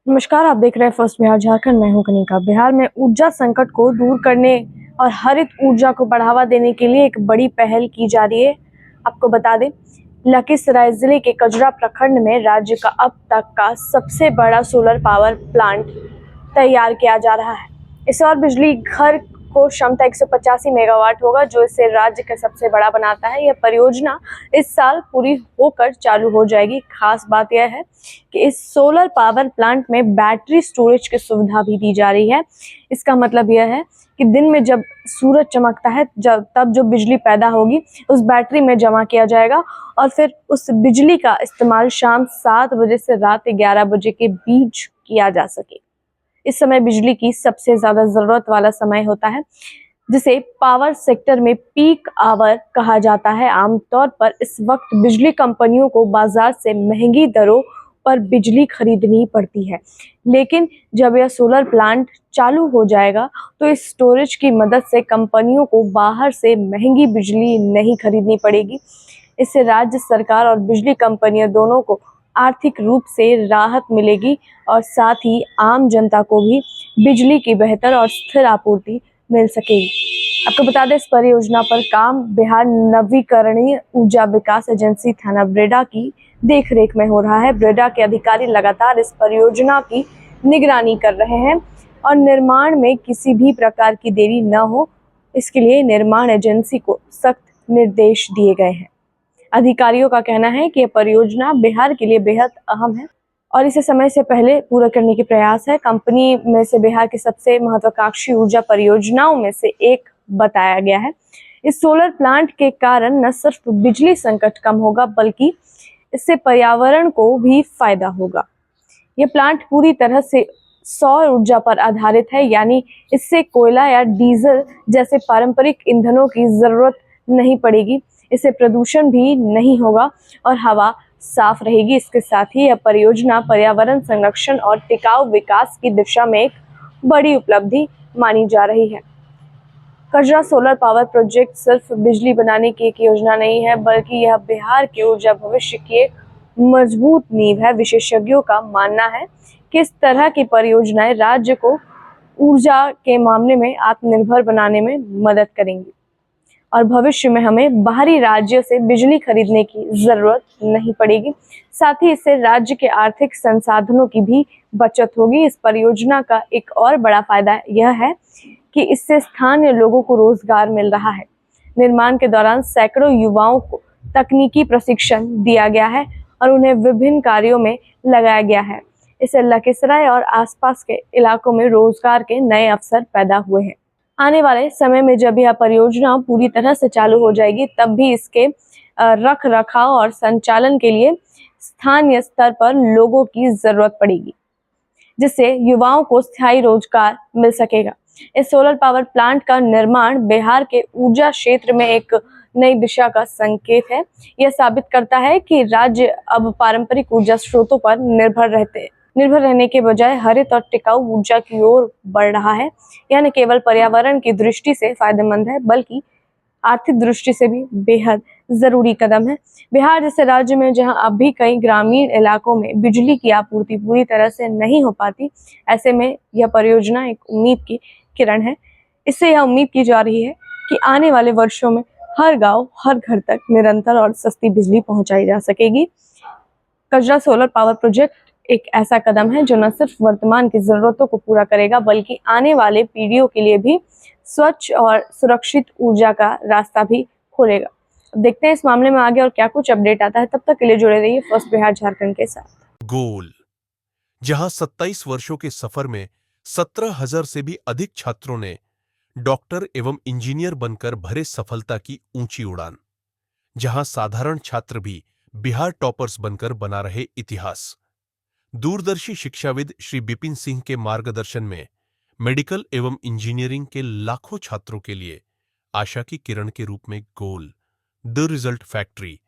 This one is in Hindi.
नमस्कार, आप देख रहे हैं फर्स्ट बिहार झारखंड। मैं हूं कनिका। बिहार में ऊर्जा संकट को दूर करने और हरित ऊर्जा को बढ़ावा देने के लिए एक बड़ी पहल की जा रही है। आपको बता दें, लखीसराय जिले के कजरा प्रखंड में राज्य का अब तक का सबसे बड़ा सोलर पावर प्लांट तैयार किया जा रहा है। इस और बिजली घर को क्षमता 185 मेगावाट होगा, जो इसे राज्य का सबसे बड़ा बनाता है। यह परियोजना इस साल पूरी होकर चालू हो जाएगी। खास बात यह है कि इस सोलर पावर प्लांट में बैटरी स्टोरेज की सुविधा भी दी जा रही है। इसका मतलब यह है कि दिन में जब सूरज चमकता है तब जो बिजली पैदा होगी उस बैटरी में जमा किया जाएगा और फिर उस बिजली का इस्तेमाल शाम 7 बजे से रात 11 बजे के बीच किया जा सके। इस समय बिजली की सबसे ज्यादा जरूरत वाला समय होता है, जिसे पावर सेक्टर में पीक आवर कहा जाता है। आमतौर पर इस वक्त बिजली कंपनियों को बाजार से महंगी दरों पर बिजली खरीदनी पड़ती है, लेकिन जब यह सोलर प्लांट चालू हो जाएगा तो इस स्टोरेज की मदद से कंपनियों को बाहर से महंगी बिजली नहीं खरीदनी पड़ेगी। इससे राज्य सरकार और बिजली कंपनियां दोनों को आर्थिक रूप से राहत मिलेगी और साथ ही आम जनता को भी बिजली की बेहतर और स्थिर आपूर्ति मिल सकेगी। आपको बता दें, इस परियोजना पर काम बिहार नवीकरणीय ऊर्जा विकास एजेंसी थाना ब्रेडा की देखरेख में हो रहा है। ब्रेडा के अधिकारी लगातार इस परियोजना की निगरानी कर रहे हैं और निर्माण में किसी भी प्रकार की देरी न हो, इसके लिए निर्माण एजेंसी को सख्त निर्देश दिए गए हैं। अधिकारियों का कहना है कि यह परियोजना बिहार के लिए बेहद अहम है और इसे समय से पहले पूरा करने के प्रयास है। कंपनी में से बिहार की सबसे महत्वाकांक्षी ऊर्जा परियोजनाओं में से एक बताया गया है। इस सोलर प्लांट के कारण न सिर्फ बिजली संकट कम होगा, बल्कि इससे पर्यावरण को भी फायदा होगा। यह प्लांट पूरी तरह से सौर ऊर्जा पर आधारित है, यानी इससे कोयला या डीजल जैसे पारंपरिक ईंधनों की जरूरत नहीं पड़ेगी। इससे प्रदूषण भी नहीं होगा और हवा साफ रहेगी। इसके साथ ही यह परियोजना पर्यावरण संरक्षण और टिकाऊ विकास की दिशा में एक बड़ी उपलब्धि मानी जा रही है। कजरा सोलर पावर प्रोजेक्ट सिर्फ बिजली बनाने की एक योजना नहीं है, बल्कि यह बिहार के ऊर्जा भविष्य की एक मजबूत नींव है। विशेषज्ञों का मानना है कि इस तरह की परियोजनाएं राज्य को ऊर्जा के मामले में आत्मनिर्भर बनाने में मदद करेंगी और भविष्य में हमें बाहरी राज्यों से बिजली खरीदने की जरूरत नहीं पड़ेगी। साथ ही इससे राज्य के आर्थिक संसाधनों की भी बचत होगी। इस परियोजना का एक और बड़ा फायदा यह है कि इससे स्थानीय लोगों को रोजगार मिल रहा है। निर्माण के दौरान सैकड़ों युवाओं को तकनीकी प्रशिक्षण दिया गया है और उन्हें विभिन्न कार्यों में लगाया गया है। इससे लखीसराय और आसपास के इलाकों में रोजगार के नए अवसर पैदा हुए हैं। आने वाले समय में जब यह परियोजना पूरी तरह से चालू हो जाएगी, तब भी इसके रख रखाव और संचालन के लिए स्थानीय स्तर पर लोगों की जरूरत पड़ेगी, जिससे युवाओं को स्थायी रोजगार मिल सकेगा। इस सोलर पावर प्लांट का निर्माण बिहार के ऊर्जा क्षेत्र में एक नई दिशा का संकेत है। यह साबित करता है कि राज्य अब पारंपरिक ऊर्जा स्रोतों पर निर्भर रहने के बजाय हरित और टिकाऊ ऊर्जा की ओर बढ़ रहा है। यह न केवल पर्यावरण की दृष्टि से फायदेमंद है, बल्कि आर्थिक दृष्टि से भी बेहद जरूरी कदम है। बिहार जैसे राज्य में जहां अब भी कई ग्रामीण इलाकों में बिजली की आपूर्ति पूरी तरह से नहीं हो पाती, ऐसे में यह परियोजना एक उम्मीद की किरण है। इससे यह उम्मीद की जा रही है कि आने वाले वर्षों में हर गांव, हर घर तक निरंतर और सस्ती बिजली पहुंचाई जा सकेगी। कजरा सोलर पावर प्रोजेक्ट एक ऐसा कदम है जो न सिर्फ वर्तमान की जरूरतों को पूरा करेगा, बल्कि आने वाले पीढ़ियों के लिए भी स्वच्छ और सुरक्षित ऊर्जा का रास्ता भी खोलेगा। देखते हैं इस मामले में आगे और क्या कुछ अपडेट आता है। तब तक के लिए जुड़े रहिए फर्स्ट बिहार झारखंड के साथ। गोल, जहां 27 वर्षों के सफर में 17,000 से भी अधिक छात्रों ने डॉक्टर एवं इंजीनियर बनकर भरे सफलता की ऊंची उड़ान, जहां साधारण छात्र भी बिहार टॉपर्स बनकर बना रहे इतिहास। दूरदर्शी शिक्षाविद श्री बिपिन सिंह के मार्गदर्शन में मेडिकल एवं इंजीनियरिंग के लाखों छात्रों के लिए आशा की किरण के रूप में गोल, द रिजल्ट फैक्ट्री।